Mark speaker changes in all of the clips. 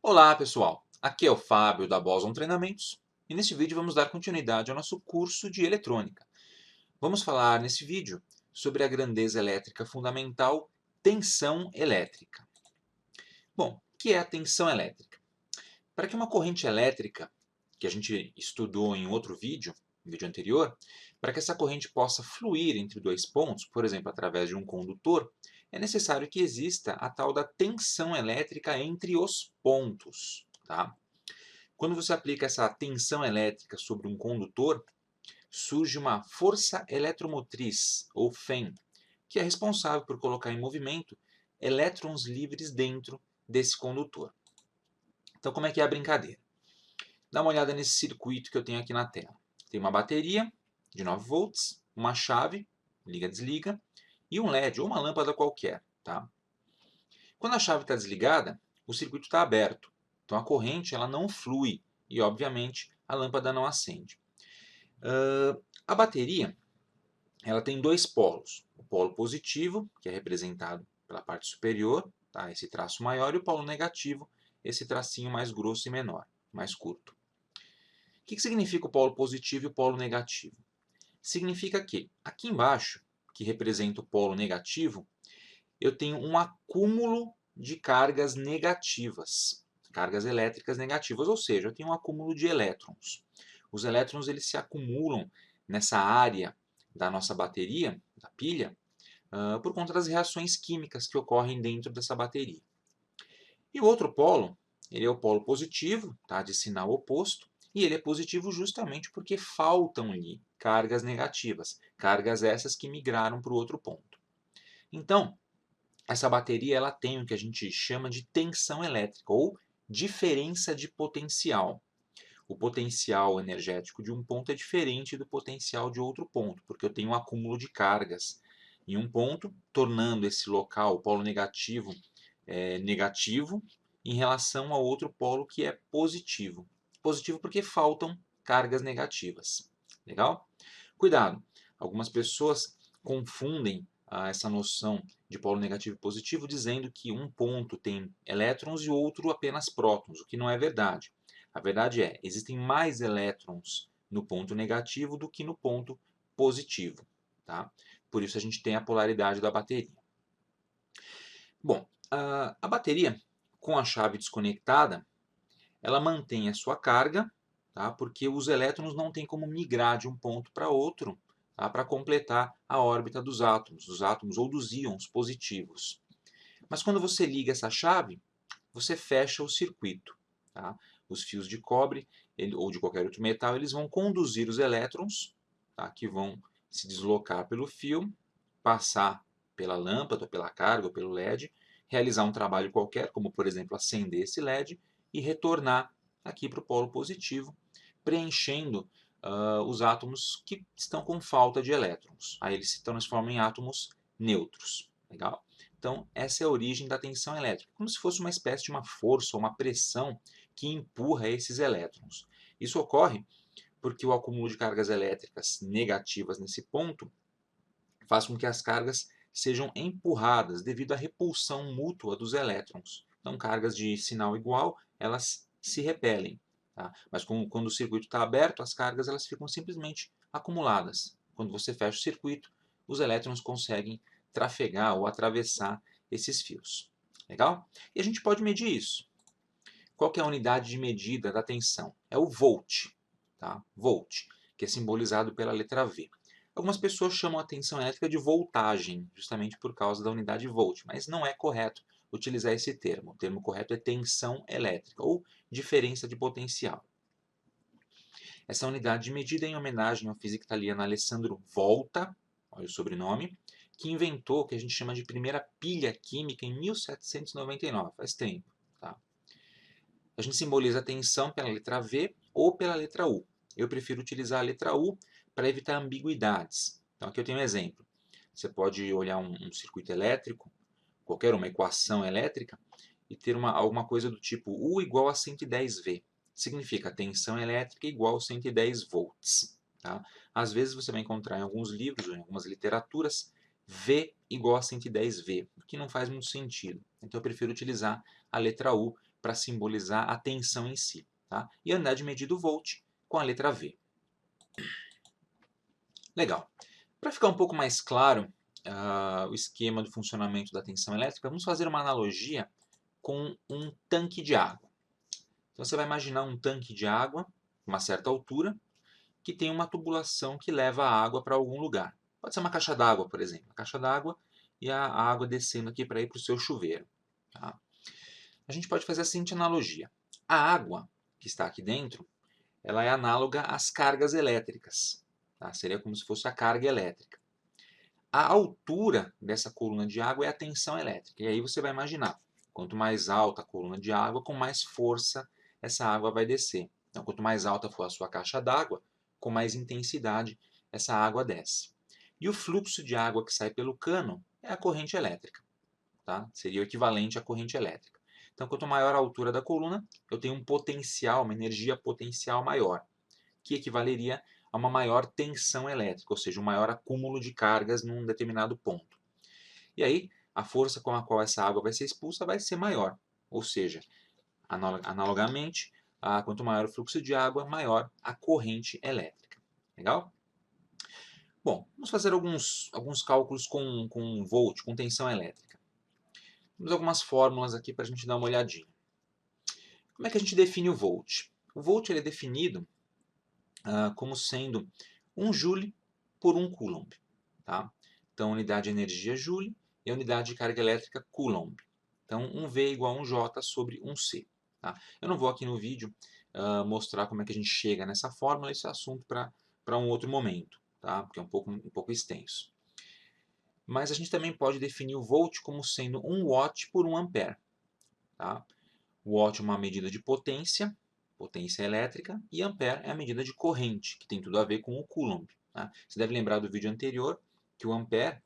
Speaker 1: Olá pessoal, aqui é o Fábio da Boson Treinamentos e neste vídeo vamos dar continuidade ao nosso curso de eletrônica. Vamos falar nesse vídeo sobre a grandeza elétrica fundamental, tensão elétrica. Bom, o que é a tensão elétrica? Para que uma corrente elétrica, que a gente estudou em outro vídeo, no vídeo anterior, para que essa corrente possa fluir entre dois pontos, por exemplo, através de um condutor, é necessário que exista a tal da tensão elétrica entre os pontos. Tá? Quando você aplica essa tensão elétrica sobre um condutor, surge uma força eletromotriz, ou FEM, que é responsável por colocar em movimento elétrons livres dentro desse condutor. Então, como é que é a brincadeira? Dá uma olhada nesse circuito que eu tenho aqui na tela. Tem uma bateria de 9 volts, uma chave, liga-desliga, e um LED ou uma lâmpada qualquer. Tá? Quando a chave está desligada, o circuito está aberto. Então a corrente ela não flui e, obviamente, a lâmpada não acende. A bateria ela tem dois polos. O polo positivo, que é representado pela parte superior, tá? Esse traço maior, e o polo negativo, esse tracinho mais grosso e menor, mais curto. O que significa o polo positivo e o polo negativo? Significa que aqui embaixo, que representa o polo negativo, eu tenho um acúmulo de cargas negativas, cargas elétricas negativas, ou seja, eu tenho um acúmulo de elétrons. Os elétrons eles se acumulam nessa área da nossa bateria, da pilha, por conta das reações químicas que ocorrem dentro dessa bateria. E o outro polo, ele é o polo positivo, tá, de sinal oposto, e ele é positivo justamente porque faltam-lhe cargas negativas, cargas essas que migraram para o outro ponto. Então, essa bateria ela tem o que a gente chama de tensão elétrica ou diferença de potencial. O potencial energético de um ponto é diferente do potencial de outro ponto, porque eu tenho um acúmulo de cargas em um ponto, tornando esse local, o polo negativo, negativo em relação ao outro polo que é positivo. Positivo porque faltam cargas negativas. Legal? Cuidado! Algumas pessoas confundem essa noção de polo negativo e positivo, dizendo que um ponto tem elétrons e o outro apenas prótons, o que não é verdade. A verdade é, existem mais elétrons no ponto negativo do que no ponto positivo. Tá? Por isso a gente tem a polaridade da bateria. Bom, a bateria, com a chave desconectada, ela mantém a sua carga, tá? Porque os elétrons não têm como migrar de um ponto para outro, tá? Para completar a órbita dos átomos ou dos íons positivos. Mas quando você liga essa chave, você fecha o circuito. Tá? Os fios de cobre ou de qualquer outro metal eles vão conduzir os elétrons, tá? Que vão se deslocar pelo fio, passar pela lâmpada, pela carga ou pelo LED, realizar um trabalho qualquer, como por exemplo acender esse LED e retornar aqui para o polo positivo, preenchendo os átomos que estão com falta de elétrons. Aí eles se transformam em átomos neutros. Legal? Então, essa é a origem da tensão elétrica, como se fosse uma espécie de uma força ou uma pressão que empurra esses elétrons. Isso ocorre porque o acúmulo de cargas elétricas negativas nesse ponto faz com que as cargas sejam empurradas devido à repulsão mútua dos elétrons. Então, cargas de sinal igual, elas se repelem. Tá? Mas quando o circuito está aberto, as cargas elas ficam simplesmente acumuladas. Quando você fecha o circuito, os elétrons conseguem trafegar ou atravessar esses fios. Legal? E a gente pode medir isso. Qual que é a unidade de medida da tensão? É o volt, tá? Volt, que é simbolizado pela letra V. Algumas pessoas chamam a tensão elétrica de voltagem, justamente por causa da unidade volt, mas não é correto utilizar esse termo. O termo correto é tensão elétrica, ou diferença de potencial. Essa unidade de medida é em homenagem ao físico italiano Alessandro Volta, olha o sobrenome, que inventou o que a gente chama de primeira pilha química em 1799, faz tempo. Tá? A gente simboliza a tensão pela letra V ou pela letra U. Eu prefiro utilizar a letra U para evitar ambiguidades. Então aqui eu tenho um exemplo. Você pode olhar um circuito elétrico, qualquer uma equação elétrica, e ter alguma coisa do tipo U igual a 110 V. Significa tensão elétrica igual a 110 volts. Tá? Às vezes você vai encontrar em alguns livros, ou em algumas literaturas, V igual a 110 V, o que não faz muito sentido. Então eu prefiro utilizar a letra U para simbolizar a tensão em si. Tá? E a unidade medida o volt com a letra V. Legal. Para ficar um pouco mais claro o esquema do funcionamento da tensão elétrica, vamos fazer uma analogia com um tanque de água. Então você vai imaginar um tanque de água, uma certa altura, que tem uma tubulação que leva a água para algum lugar. Pode ser uma caixa d'água, por exemplo. Uma caixa d'água e a água descendo aqui para ir para o seu chuveiro. Tá? A gente pode fazer a seguinte analogia. A água que está aqui dentro, ela é análoga às cargas elétricas. Tá? Seria como se fosse a carga elétrica. A altura dessa coluna de água é a tensão elétrica. E aí você vai imaginar, quanto mais alta a coluna de água, com mais força essa água vai descer. Então, quanto mais alta for a sua caixa d'água, com mais intensidade essa água desce. E o fluxo de água que sai pelo cano é a corrente elétrica. Tá? Seria o equivalente à corrente elétrica. Então, quanto maior a altura da coluna, eu tenho um potencial, uma energia potencial maior, que equivaleria a uma maior tensão elétrica, ou seja, um maior acúmulo de cargas num determinado ponto. E aí, a força com a qual essa água vai ser expulsa vai ser maior, ou seja, analogamente, quanto maior o fluxo de água, maior a corrente elétrica. Legal? Bom, vamos fazer alguns cálculos com volt, com tensão elétrica. Temos algumas fórmulas aqui para a gente dar uma olhadinha. Como é que a gente define o volt? O volt ele é definido como sendo 1 joule por 1 coulomb. Tá? Então, a unidade de energia é joule e a unidade de carga elétrica coulomb. Então, 1V igual a 1J sobre 1C. Tá? Eu não vou aqui no vídeo mostrar como é que a gente chega nessa fórmula, esse é assunto para um outro momento, tá? Porque é um pouco extenso. Mas a gente também pode definir o volt como sendo 1 watt por 1 ampere. Tá? Watt é uma medida de potência elétrica, e ampere é a medida de corrente, que tem tudo a ver com o coulomb. Tá? Você deve lembrar do vídeo anterior que o ampere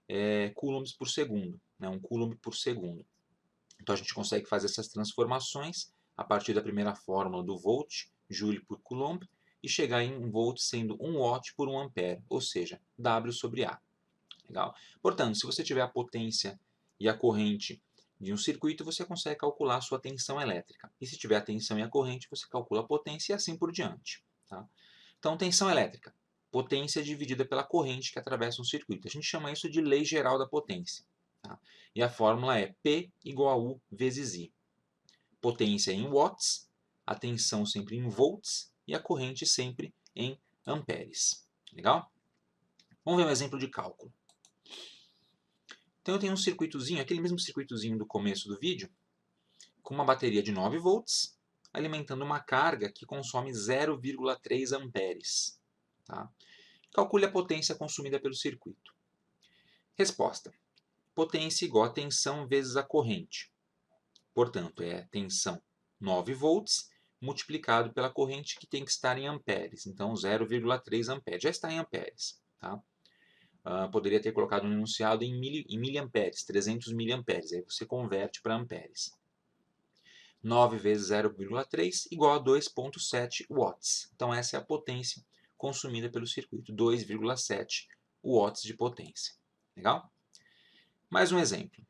Speaker 1: é coulombs por segundo, né? 1 coulomb por segundo. Então a gente consegue fazer essas transformações a partir da primeira fórmula do volt, joule por coulomb, e chegar em 1 volt sendo 1 watt por 1 ampere, ou seja, W sobre A. Legal? Portanto, se você tiver a potência e a corrente de um circuito, você consegue calcular a sua tensão elétrica. E se tiver a tensão e a corrente, você calcula a potência e assim por diante. Tá? Então, tensão elétrica. Potência dividida pela corrente que atravessa um circuito. A gente chama isso de lei geral da potência. Tá? E a fórmula é P igual a U vezes I. Potência em watts, a tensão sempre em volts e a corrente sempre em amperes. Legal? Vamos ver um exemplo de cálculo. Então eu tenho um circuitozinho, aquele mesmo circuitozinho do começo do vídeo, com uma bateria de 9 volts, alimentando uma carga que consome 0,3 amperes. Tá? Calcule a potência consumida pelo circuito. Resposta. Potência igual a tensão vezes a corrente. Portanto, é tensão 9 volts multiplicado pela corrente que tem que estar em amperes. Então, 0,3 amperes. Já está em amperes. Tá? Poderia ter colocado no enunciado em miliamperes, 300 miliamperes. Aí você converte para amperes. 9 vezes 0,3 igual a 2,7 watts. Então essa é a potência consumida pelo circuito, 2,7 watts de potência. Legal? Mais um exemplo.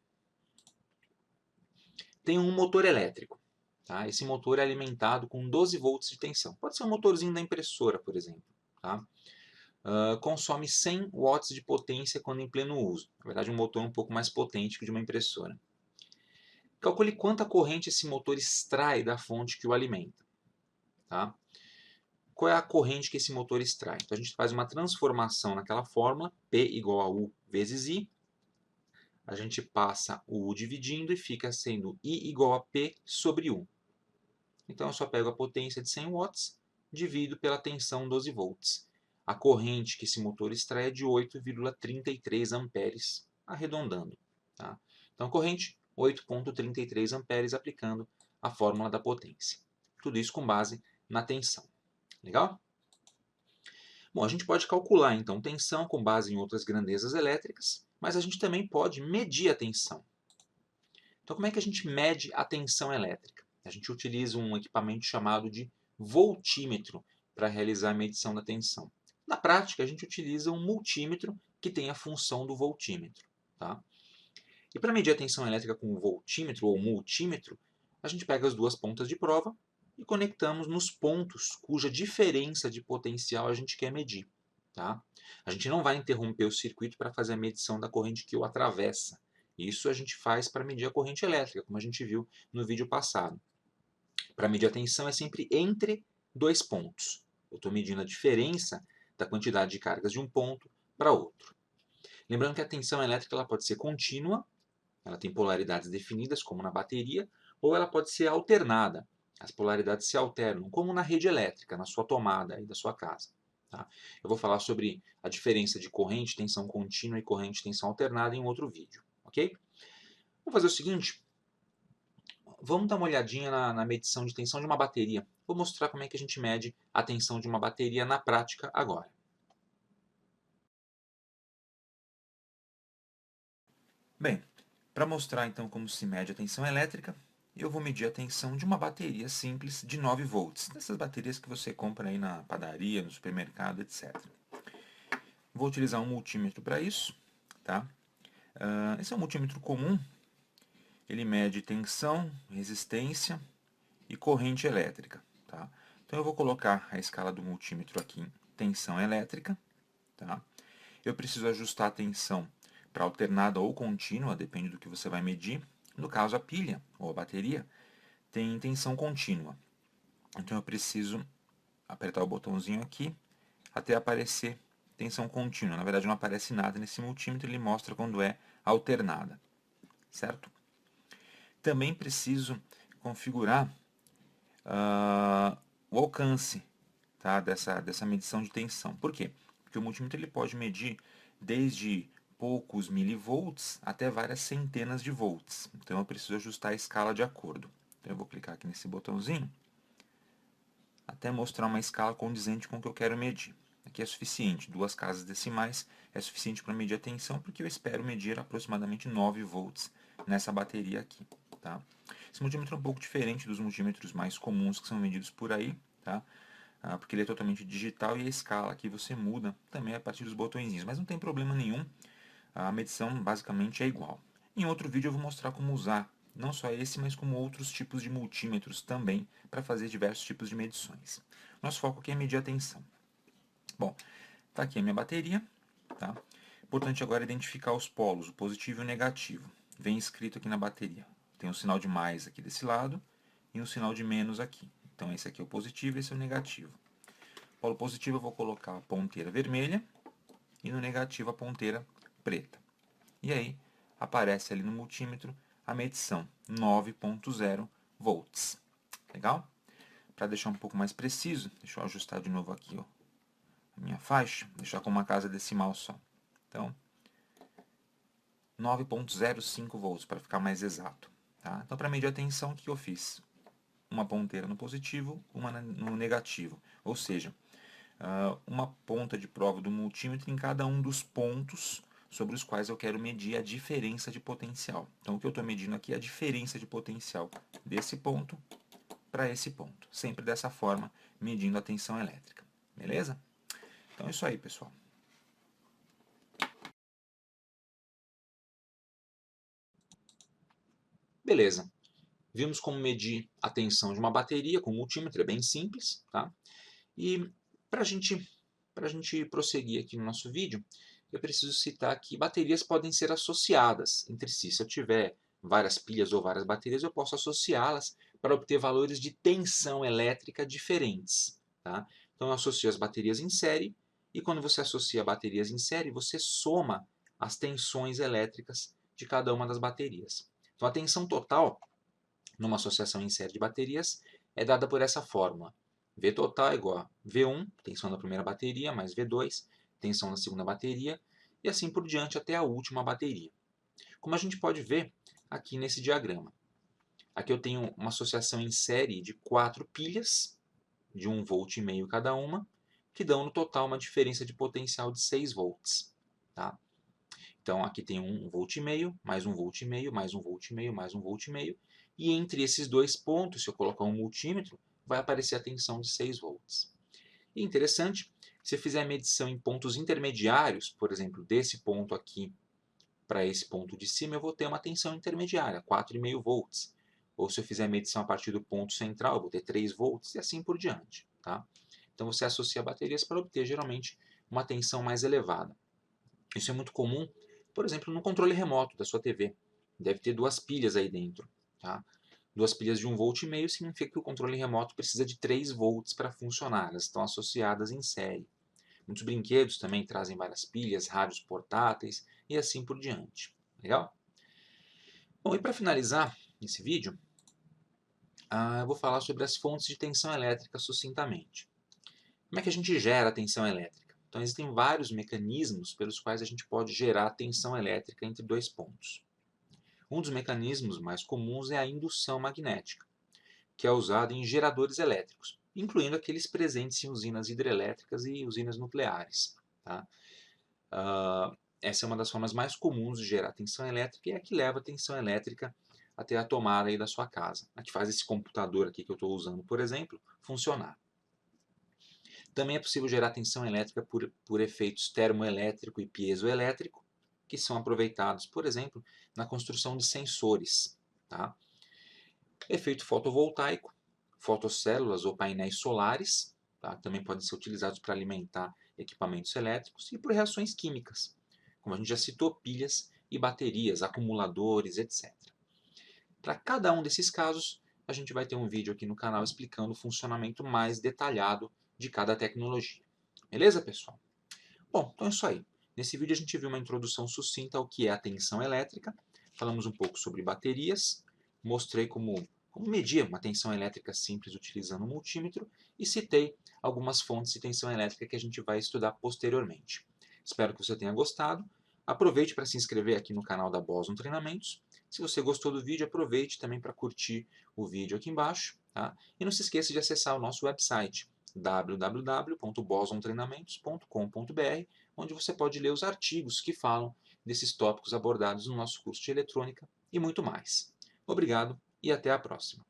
Speaker 1: Tem um motor elétrico. Tá? Esse motor é alimentado com 12 volts de tensão. Pode ser um motorzinho da impressora, por exemplo. Tá? Consome 100 watts de potência quando em pleno uso. Na verdade, um motor um pouco mais potente que o de uma impressora. Calcule quanta corrente esse motor extrai da fonte que o alimenta. Tá? Qual é a corrente que esse motor extrai? Então a gente faz uma transformação naquela fórmula, P igual a U vezes I. A gente passa o U dividindo e fica sendo I igual a P sobre U. Então eu só pego a potência de 100 watts, divido pela tensão 12 volts. A corrente que esse motor extrai é de 8,33 amperes, arredondando. Tá? Então corrente 8,33 amperes aplicando a fórmula da potência. Tudo isso com base na tensão. Legal? Bom, a gente pode calcular então tensão com base em outras grandezas elétricas, mas a gente também pode medir a tensão. Então como é que a gente mede a tensão elétrica? A gente utiliza um equipamento chamado de voltímetro para realizar a medição da tensão. Na prática, a gente utiliza um multímetro que tem a função do voltímetro. Tá? E para medir a tensão elétrica com o voltímetro ou multímetro, a gente pega as duas pontas de prova e conectamos nos pontos cuja diferença de potencial a gente quer medir. Tá? A gente não vai interromper o circuito para fazer a medição da corrente que o atravessa. Isso a gente faz para medir a corrente elétrica, como a gente viu no vídeo passado. Para medir a tensão é sempre entre dois pontos. Eu estou medindo a diferença da quantidade de cargas de um ponto para outro. Lembrando que a tensão elétrica ela pode ser contínua, ela tem polaridades definidas, como na bateria, ou ela pode ser alternada. As polaridades se alternam, como na rede elétrica, na sua tomada aí da sua casa. Tá? Eu vou falar sobre a diferença de corrente, tensão contínua e corrente, tensão alternada em um outro vídeo. Ok? Vamos fazer o seguinte, vamos dar uma olhadinha na medição de tensão de uma bateria. Vou mostrar como é que a gente mede a tensão de uma bateria na prática agora. Bem, para mostrar então como se mede a tensão elétrica, eu vou medir a tensão de uma bateria simples de 9 volts, dessas baterias que você compra aí na padaria, no supermercado, etc. Vou utilizar um multímetro para isso. Tá? Esse é um multímetro comum, ele mede tensão, resistência e corrente elétrica. Tá? Então eu vou colocar a escala do multímetro aqui em tensão elétrica. Tá? Eu preciso ajustar a tensão para alternada ou contínua, depende do que você vai medir. No caso, a pilha ou a bateria tem tensão contínua. Então eu preciso apertar o botãozinho aqui até aparecer tensão contínua. Na verdade não aparece nada nesse multímetro, ele mostra quando é alternada. Certo? Também preciso configurar o alcance, tá, dessa medição de tensão. Por quê? Porque o multímetro ele pode medir desde poucos milivolts até várias centenas de volts. Então eu preciso ajustar a escala de acordo. Então eu vou clicar aqui nesse botãozinho até mostrar uma escala condizente com o que eu quero medir. Aqui é suficiente, 2 casas decimais é suficiente para medir a tensão, porque eu espero medir aproximadamente 9 volts nessa bateria aqui. Tá? Esse multímetro é um pouco diferente dos multímetros mais comuns que são vendidos por aí, tá? Porque ele é totalmente digital e a escala aqui você muda também a partir dos botõezinhos, mas não tem problema nenhum, a medição basicamente é igual. Em outro vídeo eu vou mostrar como usar não só esse, mas como outros tipos de multímetros também para fazer diversos tipos de medições. Nosso foco aqui é medir a tensão. Bom, está aqui a minha bateria. Tá? Importante agora identificar os polos, o positivo e o negativo. Vem escrito aqui na bateria. Tem um sinal de mais aqui desse lado e um sinal de menos aqui. Então esse aqui é o positivo e esse é o negativo. No polo positivo eu vou colocar a ponteira vermelha e no negativo a ponteira preta. E aí aparece ali no multímetro a medição 9.0 volts. Legal? Para deixar um pouco mais preciso, deixa eu ajustar de novo aqui ó, a minha faixa, deixar com uma casa decimal só. Então, 9.05 volts, para ficar mais exato. Tá? Então, para medir a tensão, o que eu fiz? Uma ponteira no positivo, uma no negativo. Ou seja, uma ponta de prova do multímetro em cada um dos pontos sobre os quais eu quero medir a diferença de potencial. Então, o que eu estou medindo aqui é a diferença de potencial desse ponto para esse ponto. Sempre dessa forma, medindo a tensão elétrica. Beleza? Então é isso aí, pessoal. Beleza. Vimos como medir a tensão de uma bateria com multímetro, é bem simples. Tá? E para a gente prosseguir aqui no nosso vídeo, eu preciso citar que baterias podem ser associadas entre si. Se eu tiver várias pilhas ou várias baterias, eu posso associá-las para obter valores de tensão elétrica diferentes. Tá? Então eu associo as baterias em série, e quando você associa baterias em série, você soma as tensões elétricas de cada uma das baterias. Então a tensão total, numa associação em série de baterias, é dada por essa fórmula. V total é igual a V1, tensão da primeira bateria, mais V2, tensão da segunda bateria, e assim por diante até a última bateria. Como a gente pode ver aqui nesse diagrama. Aqui eu tenho uma associação em série de 4 pilhas, de 1,5 volt cada uma, que dão no total uma diferença de potencial de 6 volts. Tá? Então aqui tem 1,5 volt, mais 1,5 volt, mais 1,5 volt, mais 1,5 volt, e entre esses dois pontos, se eu colocar um multímetro, vai aparecer a tensão de 6 volts. E interessante, se eu fizer a medição em pontos intermediários, por exemplo, desse ponto aqui para esse ponto de cima, eu vou ter uma tensão intermediária, 4,5 volts. ou se eu fizer a medição a partir do ponto central, eu vou ter 3 volts e assim por diante. Tá? Então você associa baterias para obter geralmente uma tensão mais elevada. Isso é muito comum, por exemplo, no controle remoto da sua TV. Deve ter 2 pilhas aí dentro. Tá? 2 pilhas de 1,5 V significa que o controle remoto precisa de 3 volts para funcionar, elas estão associadas em série. Muitos brinquedos também trazem várias pilhas, rádios portáteis e assim por diante. Legal? Bom, e para finalizar esse vídeo, eu vou falar sobre as fontes de tensão elétrica sucintamente. Como é que a gente gera tensão elétrica? Então, existem vários mecanismos pelos quais a gente pode gerar tensão elétrica entre 2 pontos. Um dos mecanismos mais comuns é a indução magnética, que é usada em geradores elétricos, incluindo aqueles presentes em usinas hidrelétricas e usinas nucleares. Tá? Essa é uma das formas mais comuns de gerar tensão elétrica e é a que leva a tensão elétrica até a tomada aí da sua casa, a que faz esse computador aqui que eu estou usando, por exemplo, funcionar. Também é possível gerar tensão elétrica por efeitos termoelétrico e piezoelétrico, que são aproveitados, por exemplo, na construção de sensores. Tá? Efeito fotovoltaico, fotocélulas ou painéis solares, tá? Também podem ser utilizados para alimentar equipamentos elétricos, e por reações químicas, como a gente já citou, pilhas e baterias, acumuladores, etc. Para cada um desses casos, a gente vai ter um vídeo aqui no canal explicando o funcionamento mais detalhado de cada tecnologia. Beleza, pessoal? Bom, então é isso aí. Nesse vídeo a gente viu uma introdução sucinta ao que é a tensão elétrica, falamos um pouco sobre baterias, mostrei como medir uma tensão elétrica simples utilizando um multímetro e citei algumas fontes de tensão elétrica que a gente vai estudar posteriormente. Espero que você tenha gostado. Aproveite para se inscrever aqui no canal da Boson Treinamentos. Se você gostou do vídeo, aproveite também para curtir o vídeo aqui embaixo. Tá? E não se esqueça de acessar o nosso website www.bosontreinamentos.com.br, onde você pode ler os artigos que falam desses tópicos abordados no nosso curso de eletrônica e muito mais. Obrigado e até a próxima.